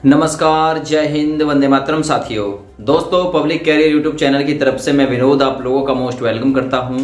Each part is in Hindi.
नमस्कार, जय हिंद, वंदे मातरम साथियों। दोस्तों, पब्लिक कैरियर यूट्यूब चैनल की तरफ से मैं विनोद आप लोगों का मोस्ट वेलकम करता हूं।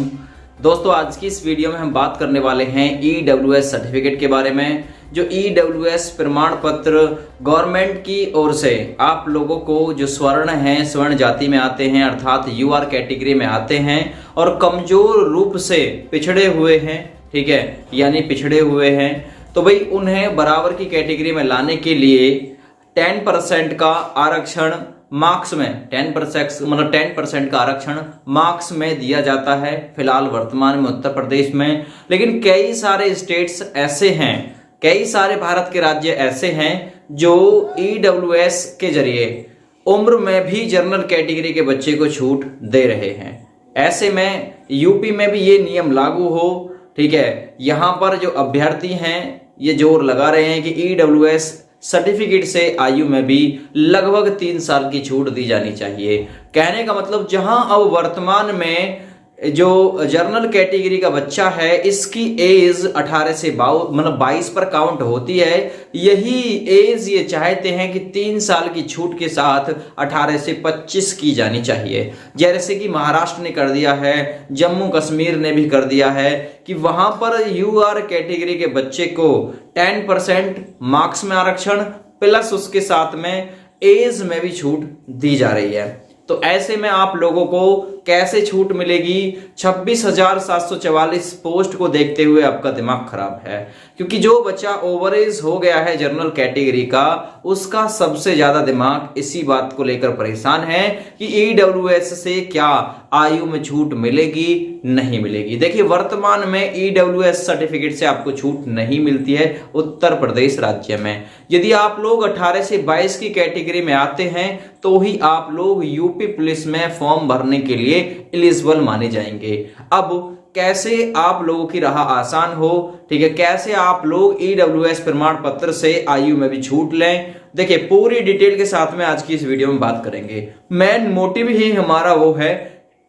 दोस्तों, आज की इस वीडियो में हम बात करने वाले हैं EWS सर्टिफिकेट के बारे में। जो EWS प्रमाण पत्र गवर्नमेंट की ओर से आप लोगों को जो स्वर्ण जाति में आते हैं, अर्थात UR कैटेगरी में आते हैं और कमजोर रूप से पिछड़े हुए हैं, ठीक है, यानी पिछड़े हुए हैं, तो भाई उन्हें बराबर की कैटेगरी में लाने के लिए 10% का आरक्षण मार्क्स में 10% का आरक्षण मार्क्स में दिया जाता है फिलहाल वर्तमान में उत्तर प्रदेश में। लेकिन कई सारे स्टेट्स ऐसे हैं, कई सारे भारत के राज्य ऐसे हैं जो EWS के जरिए उम्र में भी जनरल कैटेगरी के बच्चे को छूट दे रहे हैं। ऐसे में यूपी में भी ये नियम लागू हो, ठीक है। यहां पर जो अभ्यर्थी हैं ये जोर लगा रहे हैं कि EWS सर्टिफिकेट से आयु में भी लगभग 3 साल की छूट दी जानी चाहिए। कहने का मतलब जहां अब वर्तमान में जो जनरल कैटेगरी का बच्चा है इसकी एज 18 से 22 पर काउंट होती है, यही एज ये चाहते हैं कि 3 साल की छूट के साथ 18 से 25 की जानी चाहिए। जैसे कि महाराष्ट्र ने कर दिया है, जम्मू कश्मीर ने भी कर दिया है कि वहां पर UR कैटेगरी के बच्चे को 10% मार्क्स में आरक्षण प्लस उसके साथ में एज में भी छूट दी जा रही है। तो ऐसे में आप लोगों को कैसे छूट मिलेगी? 26,744 पोस्ट को देखते हुए आपका दिमाग खराब है, क्योंकि जो बच्चा ओवरेज हो गया है जनरल कैटेगरी का, उसका सबसे ज्यादा दिमाग इसी बात को लेकर परेशान है कि EWS से क्या आयु में छूट मिलेगी, नहीं मिलेगी। देखिए, वर्तमान में EWS सर्टिफिकेट से आपको छूट नहीं मिलती है उत्तर प्रदेश राज्य में। यदि आप लोग 18 से 22 की कैटेगरी में आते हैं तो ही आप लोग यूपी पुलिस में फॉर्म भरने के लिए एलिजिबल माने जाएंगे। अब कैसे आप लोगों की राह आसान हो, ठीक है, कैसे आप लोग EWS प्रमाण पत्र से आयु में भी छूट लें, देखिए पूरी डिटेल के साथ में आज की इस वीडियो में बात करेंगे। मेन मोटिव ही हमारा वो है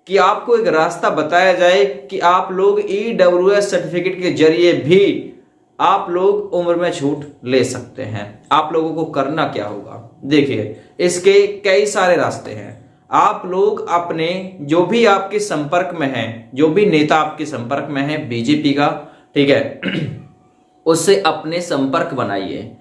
कि आपको एक रास्ता बताया जाए कि आप लोग EWS सर्टिफिकेट के जरिए भी आप लोग उम्र में छूट ले सकते हैं। आप लोगों को करना क्या होगा? देखिए, इसके कई सारे रास्ते हैं। आप लोग अपने जो भी आपके संपर्क में हैं, जो भी नेता आपके संपर्क में है बीजेपी का, ठीक है, उससे अपने संपर्क बनाइए,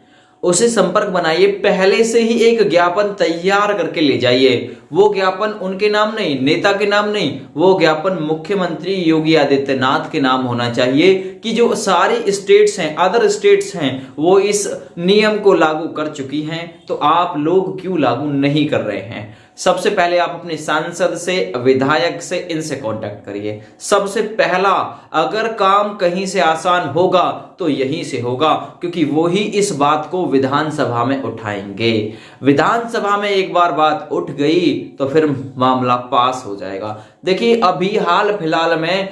उसे संपर्क बनाइए। पहले से ही एक ज्ञापन तैयार करके ले जाइए। वो ज्ञापन उनके नाम नहीं, नेता के नाम नहीं, वो ज्ञापन मुख्यमंत्री योगी आदित्यनाथ के नाम होना चाहिए कि जो सारी स्टेट्स हैं, अदर स्टेट्स हैं, वो इस नियम को लागू कर चुकी हैं, तो आप लोग क्यों लागू नहीं कर रहे हैं? सबसे पहले आप अपने सांसद से, विधायक से, इनसे कांटेक्ट करिए। सबसे पहला, अगर काम कहीं से आसान होगा तो यहीं से होगा, क्योंकि वो ही इस बात को विधानसभा में उठाएंगे। विधानसभा में एक बार बात उठ गई तो फिर मामला पास हो जाएगा। देखिए, अभी हाल फिलहाल में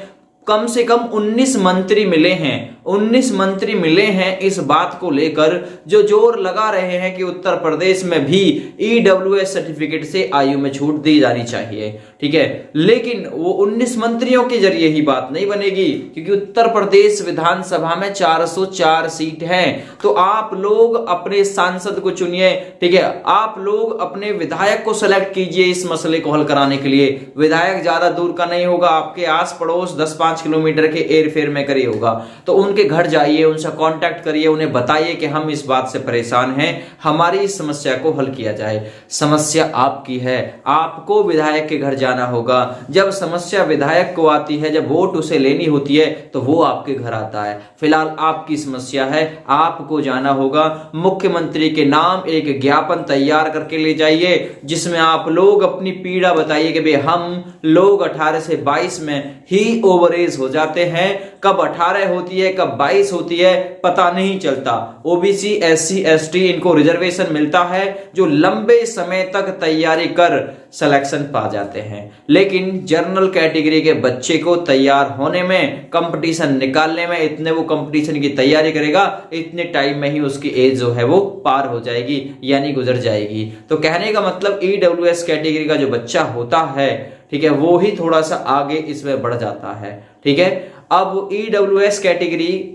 कम से कम 19 मंत्री मिले हैं, 19 मंत्री मिले हैं इस बात को लेकर, जो जोर लगा रहे हैं कि उत्तर प्रदेश में भी EWS सर्टिफिकेट से आयु में छूट दी जानी चाहिए, ठीक है। लेकिन वो 19 मंत्रियों के जरिए ही बात नहीं बनेगी, क्योंकि उत्तर प्रदेश विधानसभा में 404 सीट हैं। तो आप लोग अपने सांसद को चुनिए, ठीक है, आप लोग अपने विधायक को सेलेक्ट कीजिए इस मसले को हल कराने के लिए। विधायक ज्यादा दूर का नहीं होगा, आपके आस पड़ोस 10-5 किलोमीटर के एयरफेयर में करिए होगा, तो उनके घर जाइए, उनसे कांटेक्ट करिए, उन्हें बताइए कि हम इस बात से परेशान हैं, हमारी इस समस्या को हल किया जाए। समस्या आपकी है, आपको विधायक के घर जाना होगा। जब समस्या विधायक को आती है, जब वोट उसे लेनी होती है, तो वो आपके घर आता है। फिलहाल आपकी समस्या है, आपको जाना होगा, मुख्यमंत्री के नाम एक ज्ञापन तैयार करके ले जाइए, जिसमें आप लोग अपनी पीड़ा बताइए कि भाई हम लोग 18 से 22 में ही ओवरेज हो जाते हैं। कब 18 होती है, कब 22 होती है, पता नहीं चलता। OBC, SC, ST इनको रिजर्वेशन मिलता है, जो लंबे समय तक तैयारी कर सिलेक्शन पा जाते हैं। लेकिन जनरल कैटेगरी के बच्चे को तैयार होने में, कंपटीशन निकालने में, इतने वो कंपटीशन की तैयारी करेगा, इतने टाइम में ही उसकी एज जो है वो पार हो जाएगी, यानी गुजर जाएगी। तो कहने का मतलब EWS कैटेगरी का जो बच्चा होता है, ठीक है, वो ही थोड़ा सा आगे इसमें बढ़ जाता है, ठीक है। अब EWS कैटेगरी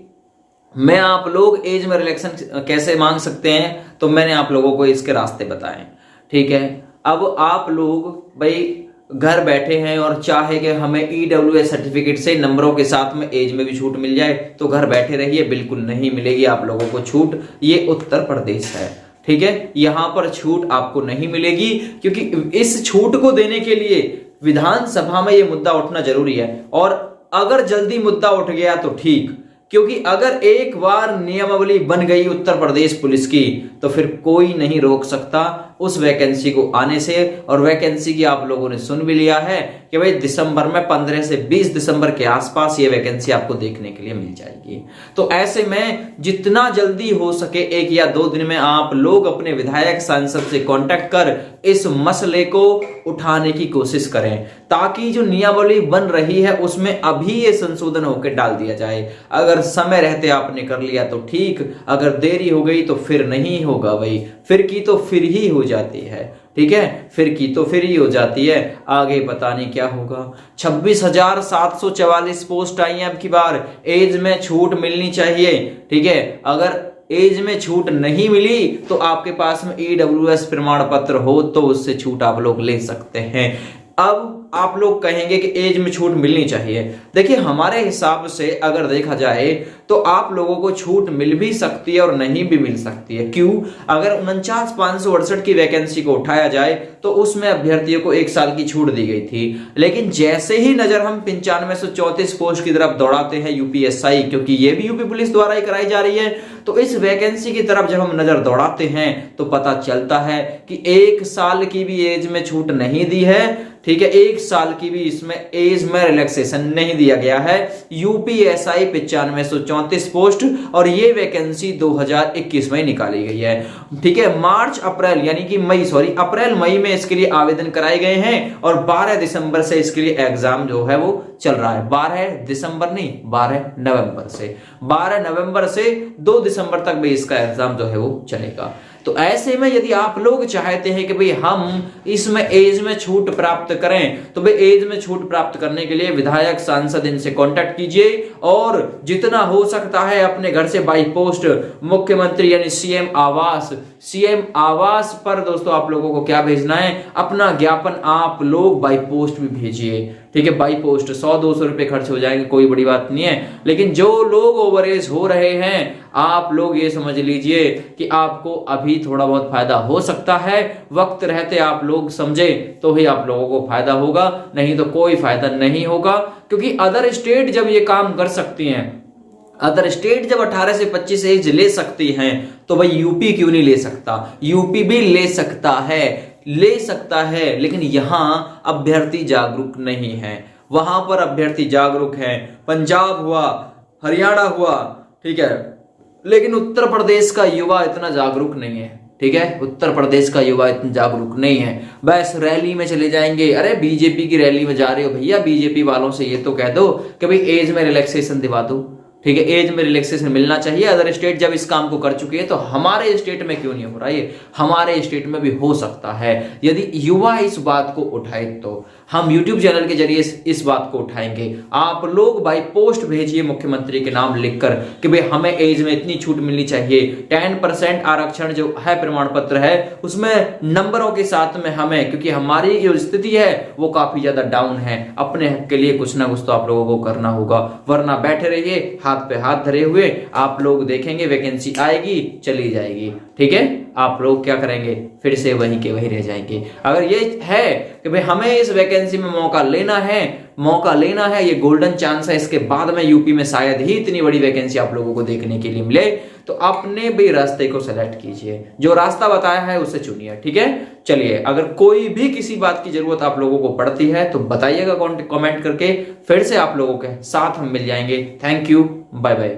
मैं आप लोग एज में रिलैक्सेशन कैसे मांग सकते हैं, तो मैंने आप लोगों को इसके रास्ते बताए, ठीक है। अब आप लोग भाई घर बैठे हैं और चाहे कि हमें ईडब्ल्यूएस सर्टिफिकेट से नंबरों के साथ में एज में भी छूट मिल जाए, तो घर बैठे रहिए, बिल्कुल नहीं मिलेगी आप लोगों को छूट। ये उत्तर प्रदेश है, ठीक है, यहां पर छूट आपको नहीं मिलेगी, क्योंकि इस छूट को देने के लिए विधानसभा में यह मुद्दा उठना जरूरी है। और अगर जल्दी मुद्दा उठ गया तो ठीक, क्योंकि अगर एक बार नियमावली बन गई उत्तर प्रदेश पुलिस की, तो फिर कोई नहीं रोक सकता उस वैकेंसी को आने से। और वैकेंसी की आप लोगों ने सुन भी लिया है कि भाई दिसंबर में 15 से 20 दिसंबर के आसपास ये वैकेंसी आपको देखने के लिए मिल जाएगी। तो ऐसे में जितना जल्दी हो सके 1 या 2 दिन में आप लोग अपने विधायक सांसद से कांटेक्ट कर इस मसले को उठाने की कोशिश करें, ताकि जो नियमावली बन रही है उसमें अभी ये संशोधन होकर डाल दिया जाए। अगर समय रहते आपने कर लिया तो ठीक, अगर देरी हो गई तो फिर नहीं होगा भाई, फिर की तो फिर ही हो जाती है, ठीक है, फिर की तो फिर ही हो जाती है, आगे पता नहीं क्या होगा। 26,744 पोस्ट आई हैं अब की बार, एज में छूट मिलनी चाहिए, ठीक है। अगर एज में छूट नहीं मिली तो आपके पास में ईडब्ल्यूएस प्रमाण पत्र हो तो उससे छूट आप लोग ले सकते हैं। अब आप लोग कहेंगे कि एज में छूट मिलनी चाहिए। देखिए हमारे हिसाब से अगर देखा जाए तो आप लोगों को छूट मिल भी सकती है और नहीं भी मिल सकती है। क्यों? अगर 49,568 की वैकेंसी को उठाया जाए तो उसमें अभ्यर्थियों को 1 साल की छूट दी गई थी, लेकिन जैसे ही नजर हम 9534 पोस्ट की तरफ दौड़ाते हैं यूपीएसआई, क्योंकि ये भी यूपी पुलिस द्वारा ही कराई जा रही है, तो इस वैकेंसी की तरफ जब हम नजर दौड़ाते हैं तो पता चलता है कि 1 साल की भी एज में छूट नहीं दी है, ठीक है, 1 साल की भी इसमें एज में रिलैक्सेशन नहीं दिया गया है। यूपीएसआई 9534 पोस्ट और ये वैकेंसी 2021 में निकाली गई है, ठीक है। मार्च अप्रैल यानी कि अप्रैल मई में इसके लिए आवेदन कराए गए हैं और 12 दिसंबर से इसके लिए एग्जाम जो है वो चल रहा है। 12 दिसंबर नहीं, 12 नवंबर से 12 नवंबर से 2 दिसंबर तक भी इसका एग्जाम जो है वो चलेगा। तो ऐसे में यदि आप लोग चाहते हैं कि भाई हम इसमें एज में छूट प्राप्त करें, तो भाई एज में छूट प्राप्त करने के लिए विधायक सांसद इनसे कांटेक्ट कीजिए और जितना हो सकता है अपने घर से बाई पोस्ट मुख्यमंत्री यानी सीएम आवास पर दोस्तों आप लोगों को क्या भेजना है, अपना ज्ञापन आप लोग बाई पोस्ट भी भेजिए, ठीक है। बाई पोस्ट 100-200 रुपए खर्च हो जाएंगे, कोई बड़ी बात नहीं है, लेकिन जो लोग ओवरेज हो रहे हैं आप लोग ये समझ लीजिए कि आपको अभी थोड़ा बहुत फायदा हो सकता है। वक्त रहते आप लोग समझे तो ही आप लोगों को फायदा होगा, नहीं तो कोई फायदा नहीं होगा। क्योंकि अदर स्टेट जब ये काम कर सकती हैं, अदर स्टेट जब 18 से 25 एज ले सकती हैं, तो भाई यूपी क्यों नहीं ले सकता? यूपी भी ले सकता है, लेकिन यहां अभ्यर्थी जागरूक नहीं है, वहां पर अभ्यर्थी जागरूक है। पंजाब हुआ, हरियाणा हुआ, ठीक है, लेकिन उत्तर प्रदेश का युवा इतना जागरूक नहीं है, ठीक है। उत्तर प्रदेश का युवा इतना जागरूक नहीं है, बस रैली में चले जाएंगे। अरे बीजेपी की रैली में जा रहे हो भैया, बीजेपी वालों से ये तो कह दो कि भाई एज में रिलैक्सेशन दिवा दो, ठीक है, एज में रिलैक्सेशन मिलना चाहिए। अदर स्टेट जब इस काम को कर चुकी है तो हमारे स्टेट में क्यों नहीं हो रहा है? हमारे स्टेट में भी हो सकता है यदि युवा इस बात को उठाए तो। हम YouTube चैनल के जरिए इस बात को उठाएंगे। आप लोग बाई पोस्ट भेजिए मुख्यमंत्री के नाम लिखकर कि भाई हमें एज में इतनी छूट मिलनी चाहिए। 10% आरक्षण जो है प्रमाण पत्र है उसमें नंबरों के साथ में हमें, क्योंकि हमारी जो स्थिति है वो काफी ज्यादा डाउन है, अपने हक के लिए कुछ ना कुछ तो आप लोगों को करना होगा, वरना बैठे रहिए हाथ पे हाथ धरे हुए। आप लोग देखेंगे वैकेंसी आएगी चली जाएगी, ठीक है, आप लोग क्या करेंगे, फिर से वहीं के वहीं रह जाएंगे। अगर ये है कि भाई हमें इस वैकेंसी में मौका लेना है, ये गोल्डन चांस है, इसके बाद में यूपी में शायद ही इतनी बड़ी वैकेंसी आप लोगों को देखने के लिए मिले, तो अपने भी रास्ते को सेलेक्ट कीजिए, जो रास्ता बताया है उसे चुनिए, ठीक है। चलिए, अगर कोई भी किसी बात की जरूरत आप लोगों को पड़ती है तो बताइएगा कमेंट करके, फिर से आप लोगों के साथ हम मिल जाएंगे। Thank you, bye bye.